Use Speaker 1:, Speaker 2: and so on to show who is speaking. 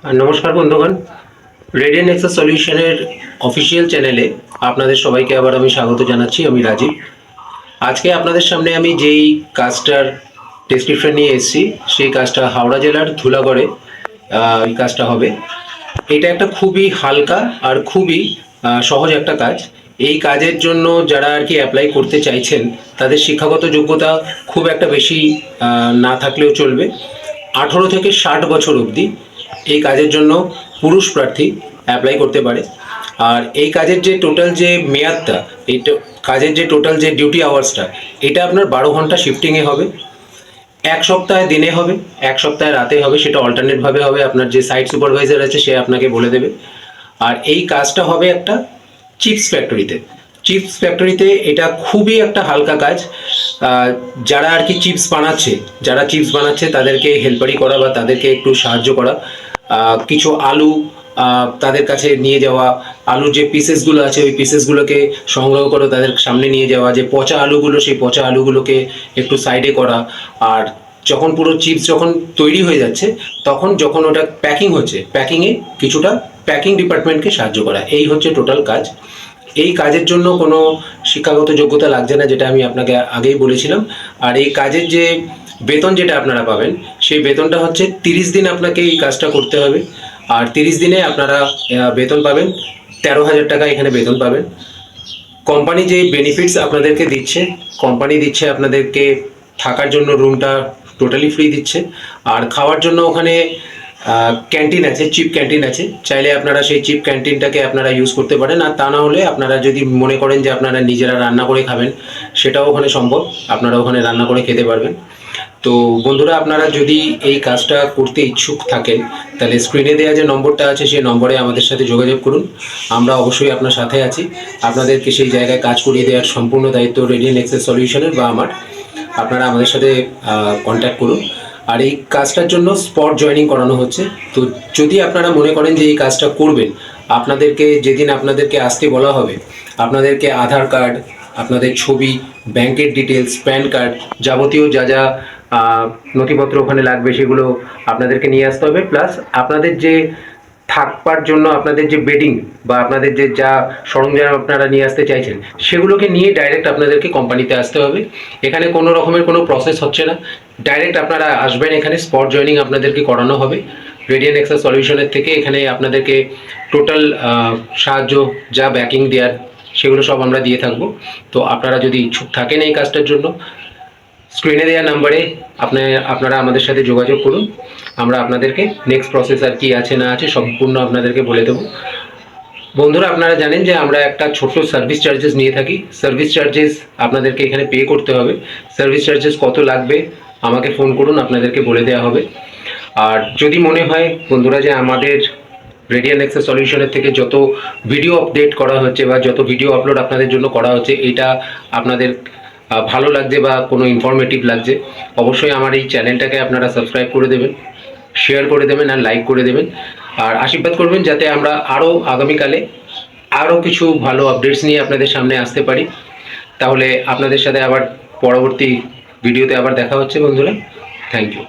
Speaker 1: নমস্কার বন্ধুগণ, radiant access সলিউশনের official চ্যানেলে আপনাদের সবাইকে আবার আমি স্বাগত জানাচ্ছি। আমি রাজীব। আজকে আপনাদের সামনে আমি যেই কাজটার ডেসক্রিপশন নিয়ে এসেছি সেই কাজটা হাওড়া জেলার ধুলাগড়ে এই কাজটা হবে। এটা একটা খুবই হালকা আর খুবই সহজ একটা কাজ। এই কাজের জন্য যারা আর কি অ্যাপ্লাই করতে চাইছেন তাদের শিক্ষাগত যোগ্যতা খুব একটা বেশি না থাকলেও চলবে। 18 থেকে 60 বছর অবধি এই কাজের জন্য পুরুষ প্রার্থী অ্যাপ্লাই করতে পারে। আর এই কাজের যে টোটাল যে মেয়াদটা, এই কাজের যে টোটাল যে ডিউটি আওয়ার্সটা, এটা আপনার 12 ঘন্টা শিফটিংয়ে হবে। এক সপ্তাহে দিনে হবে, এক সপ্তাহে রাতে হবে, সেটা অল্টারনেটভাবে হবে। আপনার যে সাইট সুপারভাইজার আছে সে আপনাকে বলে দেবে। আর এই কাজটা হবে একটা চিপস ফ্যাক্টরিতে। চিপস ফ্যাক্টরিতে এটা খুবই একটা হালকা কাজ। যারা আর কি চিপস বানাচ্ছে তাদেরকে হেল্পারি করা বা তাদেরকে একটু সাহায্য করা। কিছু আলু তাদের কাছে নিয়ে যাওয়া, আলুর যে পিসেসগুলো আছে ওই পিসেসগুলোকে সংগ্রহ করে তাদের সামনে নিয়ে যাওয়া, যে পচা আলুগুলো সেই পচা আলুগুলোকে একটু সাইডে করা। আর যখন পুরো চিপস যখন তৈরি হয়ে যাচ্ছে তখন যখন ওটা প্যাকিং হচ্ছে, প্যাকিংয়ে কিছুটা প্যাকিং ডিপার্টমেন্টকে সাহায্য করা, এই হচ্ছে টোটাল কাজ। এই কাজের জন্য কোনো শিক্ষাগত যোগ্যতা লাগছে না, যেটা আমি আপনাকে আগেই বলেছিলাম। আর এই কাজের যে বেতন যেটা আপনারা পাবেন সেই বেতনটা হচ্ছে 30 দিন আপনাকে এই কাজটা করতে হবে। আর 30 দিনে আপনারা বেতন পাবেন 13,000 টাকা এখানে বেতন পাবেন। কোম্পানি যে বেনিফিটস আপনাদেরকে দিচ্ছে, কোম্পানি দিচ্ছে আপনাদেরকে থাকার জন্য রুমটা টোটালি ফ্রি দিচ্ছে। আর খাওয়ার জন্য ওখানে ক্যান্টিন আছে, চিপ ক্যান্টিন আছে। চাইলে আপনারা সেই চিপ ক্যান্টিনটাকে আপনারা ইউজ করতে পারেন। আর তা না হলে আপনারা যদি মনে করেন যে আপনারা নিজেরা রান্না করে খাবেন, সেটাও ওখানে সম্ভব, আপনারা ওখানে রান্না করে খেতে পারবেন। তো বন্ধুরা, আপনারা যদি এই কাজটা করতে ইচ্ছুক থাকেন তাহলে স্ক্রিনে দেওয়া যে নম্বরটা আছে সেই নম্বরে আমাদের সাথে যোগাযোগ করুন। আমরা অবশ্যই আপনার সাথে আছি। আপনাদেরকে সেই জায়গায় কাজ করিয়ে দেওয়ার সম্পূর্ণ দায়িত্ব রেডিয়েন্ট এক্সেস সলিউশনের বা আমার। আপনারা আমাদের সাথে কন্ট্যাক্ট করুন। আর এই কাজটার জন্য স্পট জয়েনিং করানো হচ্ছে। তো যদি আপনারা মনে করেন যে এই কাজটা করবেন, আপনাদেরকে যেদিন আপনাদেরকে আসতে বলা হবে, আপনাদেরকে আধার কার্ড, আপনাদের ছবি, ব্যাংকের ডিটেলস, প্যান কার্ড, যাবতীয় যা যা নথিপত্র ওখানে লাগবে সেগুলো আপনাদেরকে নিয়ে আসতে হবে। প্লাস আপনাদের যে থাকবার জন্য আপনাদের যে বেডিং বা আপনাদের যে যা সরঞ্জাম আপনারা নিয়ে আসতে চাইছেন সেগুলোকে নিয়ে ডাইরেক্ট আপনাদেরকে কোম্পানিতে আসতে হবে। এখানে কোনো রকমের কোনো প্রসেস হচ্ছে না, ডাইরেক্ট আপনারা আসবেন, এখানে স্পট জয়েনিং আপনাদেরকে করানো হবে রেডিয়েন্ট এক্সেস সলিউশনের থেকে। এখানে আপনাদেরকে টোটাল সাহায্য যা ব্যাকিং দেওয়ার সেগুলো সব আমরা দিয়ে থাকবো। তো আপনারা যদি ইচ্ছুক থাকেন এই কাজটার জন্য, স্ক্রিনে দেওয়া নাম্বারে আপনারা আমাদের সাথে যোগাযোগ করুন। আমরা আপনাদেরকে নেক্সট প্রসেস আর কি আছে না আছে সম্পূর্ণ আপনাদেরকে বলে দেবো। বন্ধুরা, আপনারা জানেন যে আমরা একটা ছোট্ট সার্ভিস চার্জেস নিয়ে থাকি। সার্ভিস চার্জেস আপনাদেরকে এখানে পে করতে হবে। সার্ভিস চার্জেস কত লাগবে আমাকে ফোন করুন, আপনাদেরকে বলে দেওয়া হবে। আর যদি মনে হয় বন্ধুরা যে আমাদের রেডিয়েন্ট এক্সেস সলিউশনের থেকে যত ভিডিও আপডেট করা হচ্ছে বা যত ভিডিও আপলোড আপনাদের জন্য করা হচ্ছে এটা আপনাদের ভালো লাগছে বা কোনো ইনফরমেটিভ লাগছে, অবশ্যই আমার এই চ্যানেলটাকে আপনারা সাবস্ক্রাইব করে দেবেন, শেয়ার করে দেবেন আর লাইক করে দেবেন। আর আশীর্বাদ করবেন যাতে আমরা আরও আগামীকালে আরও কিছু ভালো আপডেটস নিয়ে আপনাদের সামনে আসতে পারি। তাহলে আপনাদের সাথে আবার পরবর্তী ভিডিওতে আবার দেখা হচ্ছে বন্ধুরা। Thank you.